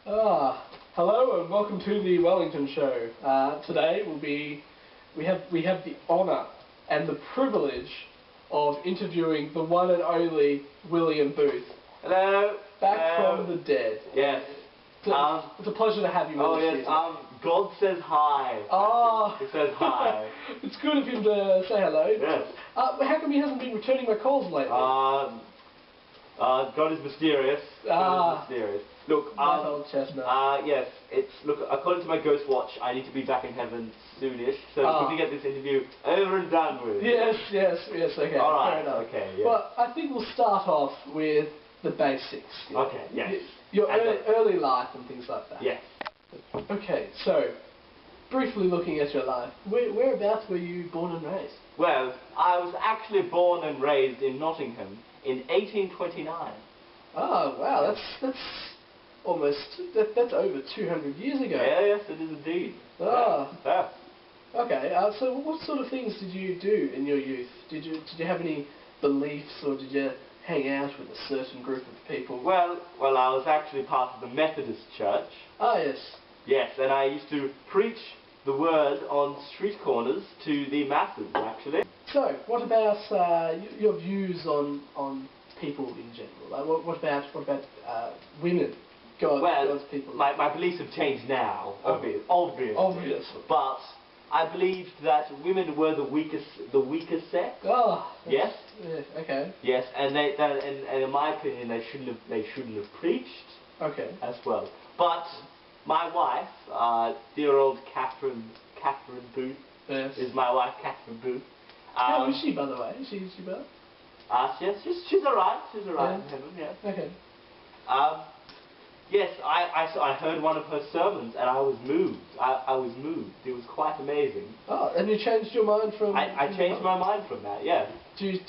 Hello and welcome to the Wellington Show. Today we have the honour and the privilege of interviewing the one and only William Booth. Hello. Back from the dead. Yes. It's a pleasure to have you with us. Yes. God says hi. He says hi. It's good of him to say hello. Yes. How come he hasn't been returning my calls lately? God is mysterious. God is mysterious. Look, that old chestnut. Yes, look, according to my ghost watch, I need to be back in heaven soonish, so quickly get this interview over and done with. Yes, okay. Alright, fair enough. okay, yeah. Well, I think we'll start off with the basics. Okay, yes. Your early life and things like that. Yes. Okay, so, briefly looking at your life, whereabouts were you born and raised? Well, I was actually born and raised in Nottingham in 1829. Oh, wow, that's almost, that's over 200 years ago. Yes, it is indeed. Yeah. Okay, so what sort of things did you do in your youth? Did you have any beliefs, or did you hang out with a certain group of people? Well, I was actually part of the Methodist Church. Ah, yes. Yes, and I used to preach the word on street corners to the masses, actually. So, what about your views on people in general? Like, what about women? God's people. My beliefs have changed now, obviously. But I believed that women were the weaker sex. Oh. Yes. Yeah, okay. Yes, and in my opinion, they shouldn't have preached. Okay. As well. But my wife, dear old Catherine Booth, is my wife, Catherine Booth. How is she, by the way? Is she better? Yes, she's alright. She's alright in heaven. Yeah. Okay. Yes, I heard one of her sermons and I was moved. I was moved. It was quite amazing. Oh, and you changed your mind from... I changed my mind from that, yeah. So you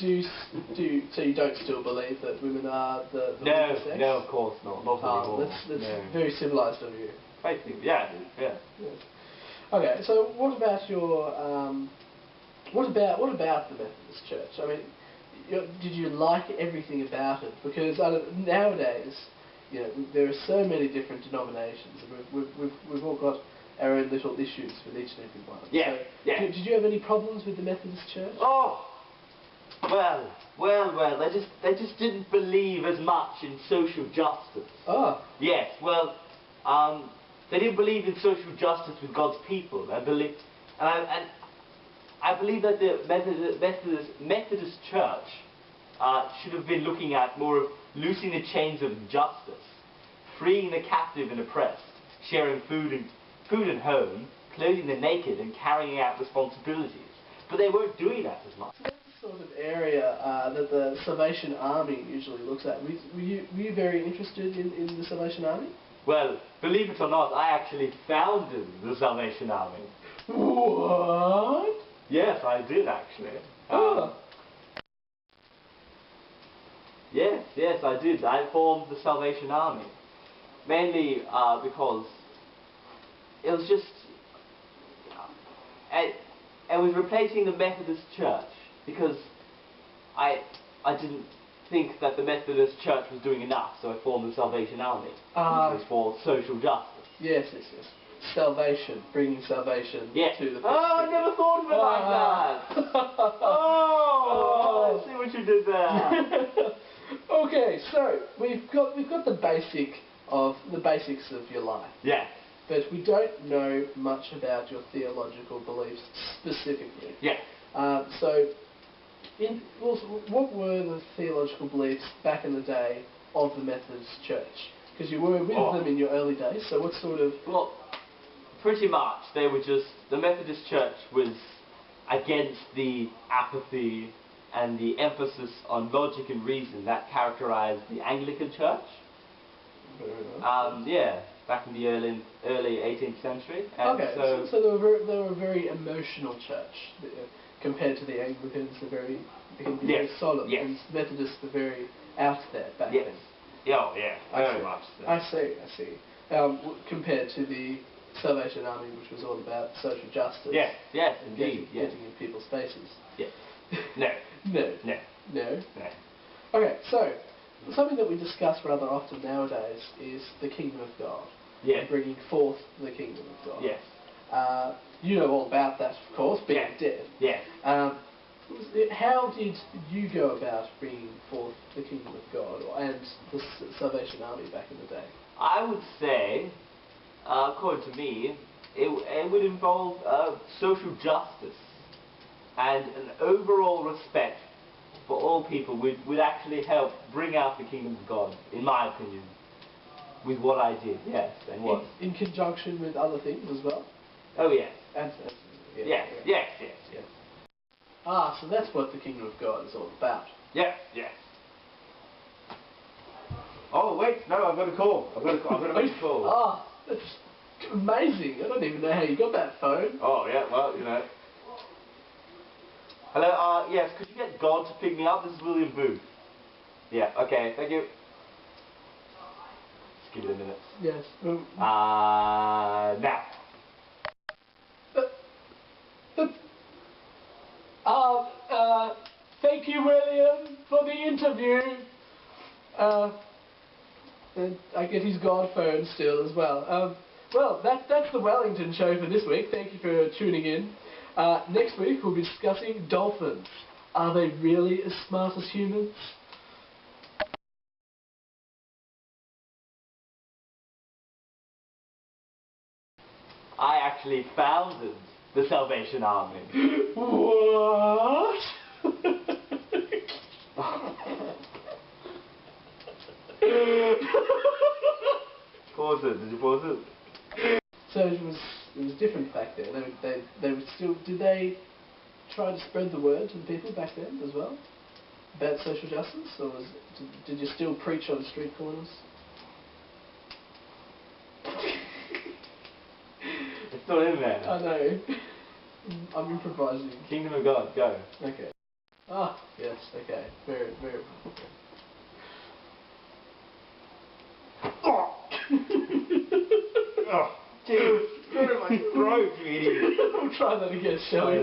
don't still believe that women are the weaker sex? No, of course not. Not anymore. That's very civilised of you. Basically, yeah. Okay, so what about your... what about the Methodist Church? I mean, did you like everything about it? Because nowadays... You know, there are so many different denominations, and we've all got our own little issues with each and every one. Yeah, so, yeah. Did you have any problems with the Methodist Church? Oh, well, they just didn't believe as much in social justice. Oh. Yes, well, they didn't believe in social justice with God's people. I believe that the Methodist Church should have been looking at more of loosing the chains of injustice, freeing the captive and oppressed, sharing food and home, clothing the naked, and carrying out responsibilities. But they weren't doing that as much. That's the sort of area that the Salvation Army usually looks at. Were you very interested in the Salvation Army? Well, believe it or not, I actually founded the Salvation Army. What? Yes, I did actually. Yes, I did. I formed the Salvation Army. Mainly because it was just... I was replacing the Methodist Church because I didn't think that the Methodist Church was doing enough, so I formed the Salvation Army, which was for social justice. Yes. Salvation, bringing salvation to the people. Oh, I never thought of it like that! I see what you did there. Okay, so we've got the basics of your life. Yes. But we don't know much about your theological beliefs specifically. Yes. So, what were the theological beliefs back in the day of the Methodist Church? Because you were with them in your early days. So, what sort of? Well, pretty much they were just the Methodist Church was against the apathy and the emphasis on logic and reason that characterized the Anglican Church. Back in the early 18th century. And okay, so they were a very emotional church compared to the Anglicans. They can be very solid, and Methodists were very out there back then. Oh yeah, very much so. I see. Compared to the Salvation Army, which was all about social justice. Yes, indeed. Getting in people's faces. Yes. No. Okay, so something that we discuss rather often nowadays is the kingdom of God. Yes. and bringing forth the kingdom of God. Yes. You know all about that, of course, being Yes. dead. Yes. How did you go about bringing forth the kingdom of God and the Salvation Army back in the day? I would say, according to me, it would involve social justice and an overall respect for all people would actually help bring out the kingdom of God, in my opinion, with what I did, yes, and what. In conjunction with other things as well? Oh, yes. Yes. Yes. Ah, so that's what the kingdom of God is all about. Yes. Oh, wait, no, I've got a call. I've got to make a call. Ah, that's amazing. I don't even know how you got that phone. Oh, yeah, well, Hello, yes, could you get God to pick me up? This is William Booth. Yeah, okay, thank you. Just give it a minute. Yes. Now. Thank you, William, for the interview. And I get his God phone still as well. Well, that's the Wellington show for this week. Thank you for tuning in. Next week we'll be discussing dolphins. Are they really as smart as humans? I actually founded the Salvation Army. What? Pause it. Did you pause it? So it was different back then. They were still. Did they try to spread the word to the people back then as well about social justice, or did you still preach on street corners? It's still in there. I know. I'm improvising. Kingdom of God, go. Okay. Ah, yes. Okay. Very. Oh, jeez, got in my throat, you idiot. We'll try that again, shall we?